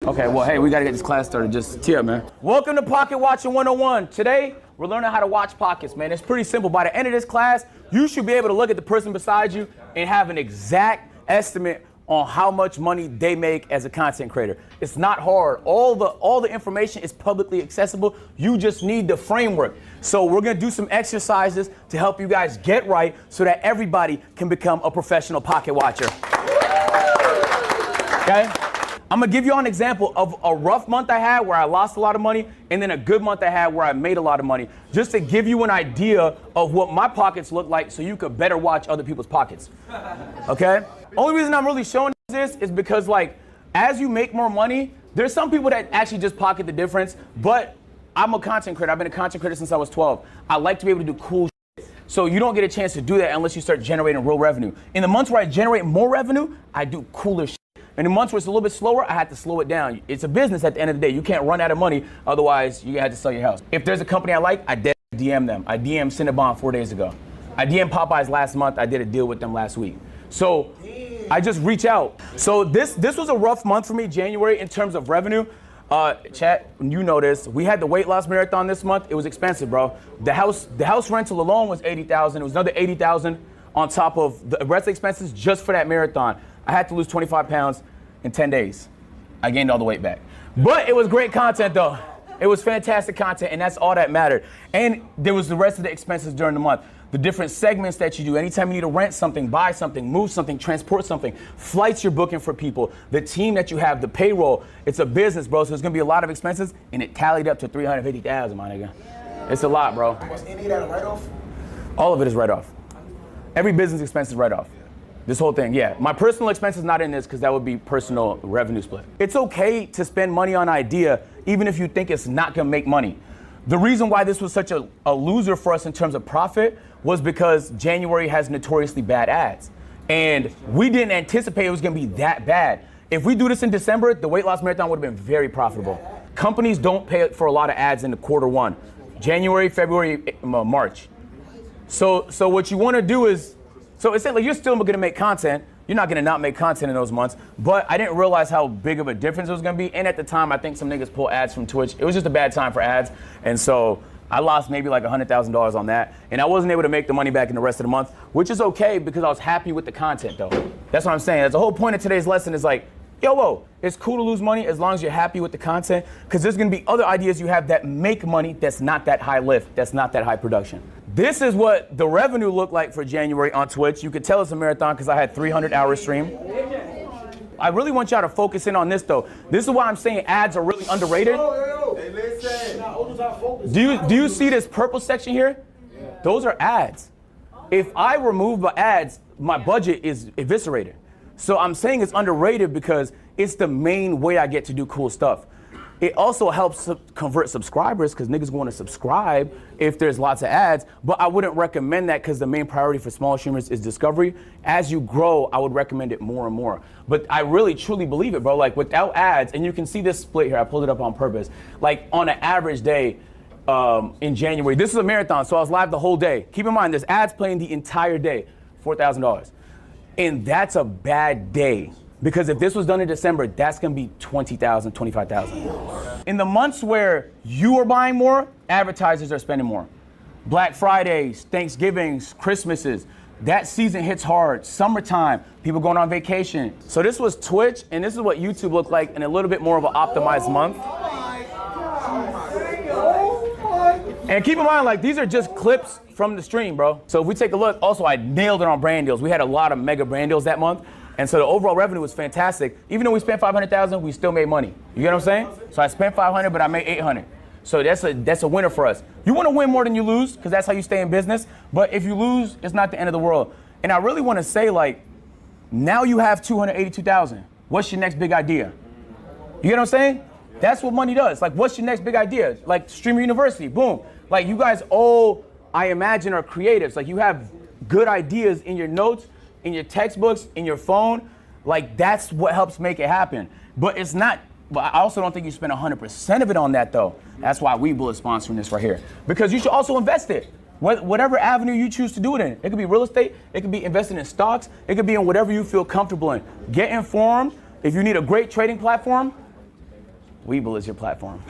Okay, well, hey, we gotta get this class started. Just tee up, man. Welcome to Pocket Watching 101. Today, we're learning how to watch pockets, man. It's pretty simple. By the end of this class, you should be able to look at the person beside you and have an exact estimate on how much money they make as a content creator. It's not hard. All the information is publicly accessible. You just need the framework. So we're gonna do some exercises to help you guys get right so that everybody can become a professional pocket watcher. Okay? I'm gonna give you an example of a rough month I had where I lost a lot of money and then a good month I had where I made a lot of money, just to give you an idea of what my pockets look like so you could better watch other people's pockets, okay? Only reason I'm really showing this is because, like, as you make more money, there's some people that actually just pocket the difference, but I'm a content creator. I've been a content creator since I was 12. I like to be able to do cool shit. So you don't get a chance to do that unless you start generating real revenue. In the months where I generate more revenue, I do cooler shit. In the months where it's a little bit slower, I had to slow it down. It's a business at the end of the day. You can't run out of money, otherwise you had to sell your house. If there's a company I like, I DM them. I DM'd Cinnabon 4 days ago. I DM'd Popeyes last month. I did a deal with them last week. So I just reach out. So this was a rough month for me, January, in terms of revenue. Chat, you know this. We had the weight loss marathon this month. It was expensive, bro. The house rental alone was $80,000. It was another $80,000 on top of the rest of the expenses just for that marathon. I had to lose 25 pounds in 10 days. I gained all the weight back. But it was great content though. It was fantastic content, and that's all that mattered. And there was the rest of the expenses during the month. The different segments that you do. Anytime you need to rent something, buy something, move something, transport something, flights you're booking for people, the team that you have, the payroll. It's a business, bro, so there's gonna be a lot of expenses, and it tallied up to 350,000, my nigga. It's a lot, bro. Was any of that a write-off? All of it is write-off. Every business expense is write-off. This whole thing, yeah. My personal expense is not in this because that would be personal revenue split. It's okay to spend money on idea even if you think it's not gonna make money. The reason why this was such a loser for us in terms of profit was because January has notoriously bad ads. And we didn't anticipate it was gonna be that bad. If we do this in December, the weight loss marathon would have been very profitable. Companies don't pay for a lot of ads in the quarter one. January, February, March. So what you wanna do is, so it's like you're still gonna make content. You're not gonna not make content in those months, but I didn't realize how big of a difference it was gonna be. And at the time, I think some niggas pull ads from Twitch. It was just a bad time for ads. And so I lost maybe like $100,000 on that. And I wasn't able to make the money back in the rest of the month, which is okay because I was happy with the content though. That's what I'm saying. That's the whole point of today's lesson is like, yo, it's cool to lose money as long as you're happy with the content, because there's gonna be other ideas you have that make money that's not that high lift, that's not that high production. This is what the revenue looked like for January on Twitch. You could tell it's a marathon because I had 300-hour stream. I really want y'all to focus in on this though. This is why I'm saying ads are really underrated. Hey, listen. Do you see this purple section here? Those are ads. If I remove the ads, my budget is eviscerated. So I'm saying it's underrated because it's the main way I get to do cool stuff. It also helps convert subscribers because niggas want to subscribe if there's lots of ads, but I wouldn't recommend that because the main priority for small streamers is discovery. As you grow, I would recommend it more and more. But I really, truly believe it, bro. Like without ads, and you can see this split here, I pulled it up on purpose. Like on an average day in January, this is a marathon, so I was live the whole day. Keep in mind, there's ads playing the entire day, $4,000. And that's a bad day. Because if this was done in December, that's gonna be 20,000, 25,000. In the months where you are buying more, advertisers are spending more. Black Fridays, Thanksgivings, Christmases, that season hits hard. Summertime, people going on vacation. So this was Twitch, and this is what YouTube looked like in a little bit more of an optimized month. And keep in mind, like, these are just clips from the stream, bro. So if we take a look, also I nailed it on brand deals. We had a lot of mega brand deals that month. And so the overall revenue was fantastic. Even though we spent 500,000, we still made money. You get what I'm saying? So I spent 500, but I made 800. So that's a winner for us. You want to win more than you lose, because that's how you stay in business. But if you lose, it's not the end of the world. And I really want to say, like, now you have 282,000. What's your next big idea? You get what I'm saying? That's what money does. Like, what's your next big idea? Like Streamer University, boom. Like, you guys all, I imagine, are creatives. Like, you have good ideas in your notes, in your textbooks, in your phone. Like, that's what helps make it happen. But it's not, but I also don't think you spend 100% of it on that though. That's why Webull is sponsoring this right here. Because you should also invest it. Whatever avenue you choose to do it in. It could be real estate, it could be investing in stocks, it could be in whatever you feel comfortable in. Get informed. If you need a great trading platform, Webull is your platform.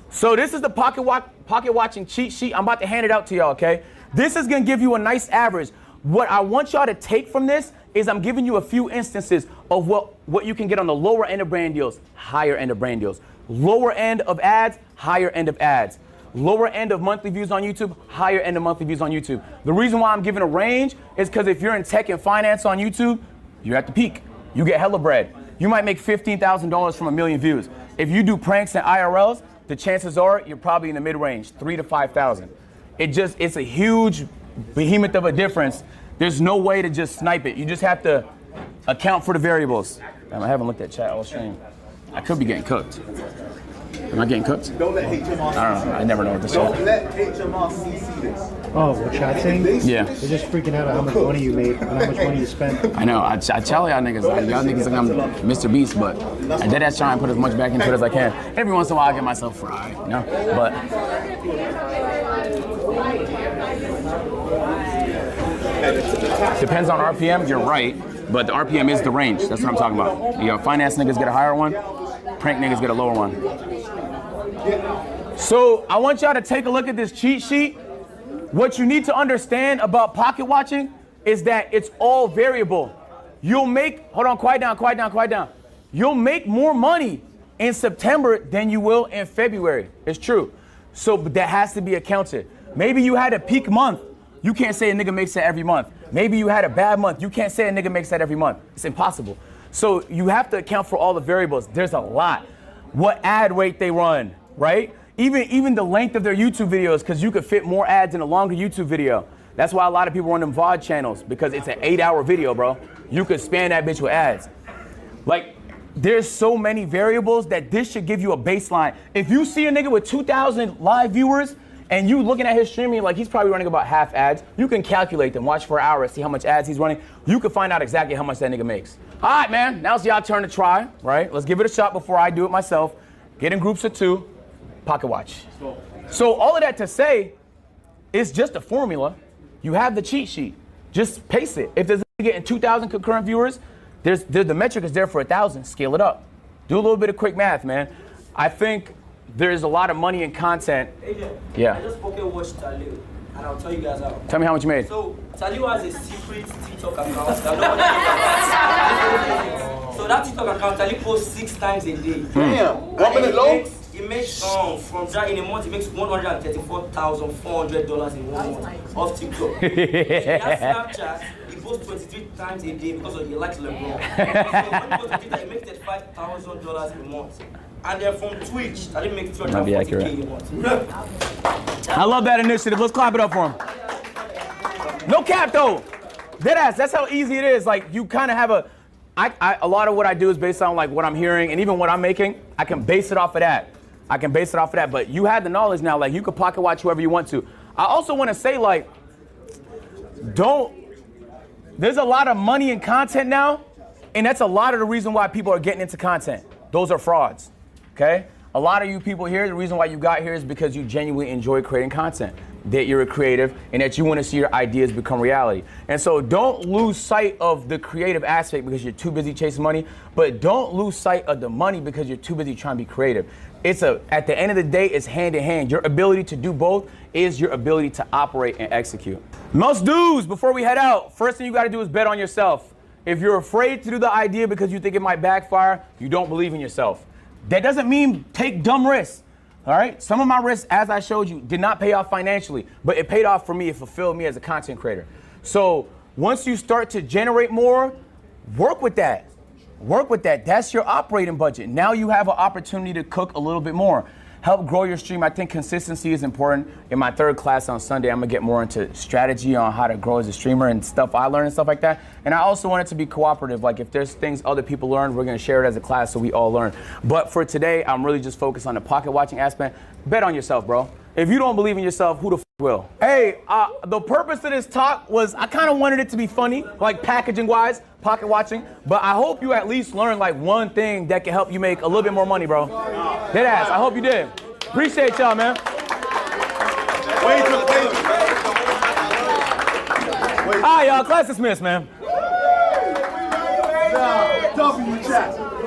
So this is the pocket watching cheat sheet. I'm about to hand it out to y'all, okay? This is gonna give you a nice average. What I want y'all to take from this is I'm giving you a few instances of what you can get on the lower end of brand deals, higher end of brand deals. Lower end of ads, higher end of ads. Lower end of monthly views on YouTube, higher end of monthly views on YouTube. The reason why I'm giving a range is because if you're in tech and finance on YouTube, you're at the peak. You get hella bread. You might make $15,000 from 1 million views. If you do pranks and IRLs, the chances are you're probably in the mid-range, 3 to 5,000. It's a huge behemoth of a difference. There's no way to just snipe it. You just have to account for the variables. Damn, I haven't looked at chat all stream. I could be getting cooked. Am I getting cooked? Don't let HMR. I don't know. I never know what to say. Don't let HMR CC this. Oh, what chat saying? Yeah. They're just freaking out at how much money you made and how much money you spent. I know. I tell y'all niggas, like, y'all niggas think I'm Mr. Beast, but I did that try and put as much back into it as I can. Every once in a while, I get myself fried, you know? But depends on RPM. You're right, but the RPM is the range. That's what I'm talking about. You know, finance niggas get a higher one, prank niggas get a lower one. So I want y'all to take a look at this cheat sheet. What you need to understand about pocket watching is that it's all variable. You'll make, hold on, quiet down. You'll make more money in September than you will in February. It's true. So but that has to be accounted. Maybe you had a peak month. You can't say a nigga makes that every month. Maybe you had a bad month. You can't say a nigga makes that every month. It's impossible. So you have to account for all the variables. There's a lot. What ad rate they run, right? Even the length of their YouTube videos, because you could fit more ads in a longer YouTube video. That's why a lot of people run them VOD channels, because it's an 8-hour video, bro. You could span that bitch with ads. Like, there's so many variables that this should give you a baseline. If you see a nigga with 2,000 live viewers and you looking at his streaming, like he's probably running about half ads, you can calculate them, watch for an hour, see how much ads he's running. You can find out exactly how much that nigga makes. All right, man, now it's y'all turn to try, right? Let's give it a shot before I do it myself. Get in groups of 2, pocket watch. So all of that to say, it's just a formula. You have the cheat sheet. Just pace it. If there's a nigga getting 2,000 concurrent viewers, the metric is there for 1,000. Scale it up. Do a little bit of quick math, man. I think there's a lot of money in content. AJ, Yeah. I just pocket watched Talio, and I'll tell you guys how. Tell me how much you made. So Talio has a secret TikTok account. So that TikTok account, Talio posts 6 times a day. Damn. 1 minute long? He makes from that in a month. He makes $134,400 in 1 month off TikTok. He has Snapchat. He posts 23 times a day because he likes LeBron. So when he goes to Twitter, he makes $35,000 a month. And then from Twitch, that makes $240K a month. I love that initiative. Let's clap it up for him. No cap though. Deadass, that's how easy it is. Like, you kind of have a lot of what I do is based on like what I'm hearing, and even what I'm making, I can base it off of that. But you have the knowledge now, like you can pocket watch whoever you want to. I also want to say, like, there's a lot of money in content now, and that's a lot of the reason why people are getting into content. Those are frauds, okay? A lot of you people here, the reason why you got here is because you genuinely enjoy creating content, that you're a creative, and that you want to see your ideas become reality. And so don't lose sight of the creative aspect because you're too busy chasing money, but don't lose sight of the money because you're too busy trying to be creative. At the end of the day, it's hand in hand. Your ability to do both is your ability to operate and execute. Most dudes, before we head out, first thing you gotta do is bet on yourself. If you're afraid to do the idea because you think it might backfire, you don't believe in yourself. That doesn't mean take dumb risks, all right? Some of my risks, as I showed you, did not pay off financially, but it paid off for me. It fulfilled me as a content creator. So once you start to generate more, work with that. That's your operating budget. Now you have an opportunity to cook a little bit more. Help grow your stream. I think consistency is important. In my 3rd class on Sunday, I'm gonna get more into strategy on how to grow as a streamer and stuff I learned and stuff like that. And I also want it to be cooperative. Like, if there's things other people learn, we're gonna share it as a class so we all learn. But for today, I'm really just focused on the pocket watching aspect. Bet on yourself, bro. If you don't believe in yourself, who the will? Hey, the purpose of this talk was I kind of wanted it to be funny, like packaging wise, pocket watching, but I hope you at least learned like one thing that can help you make a little bit more money, bro. Deadass, I hope you did. Appreciate y'all, man. All right, y'all, class dismissed, man. W chat.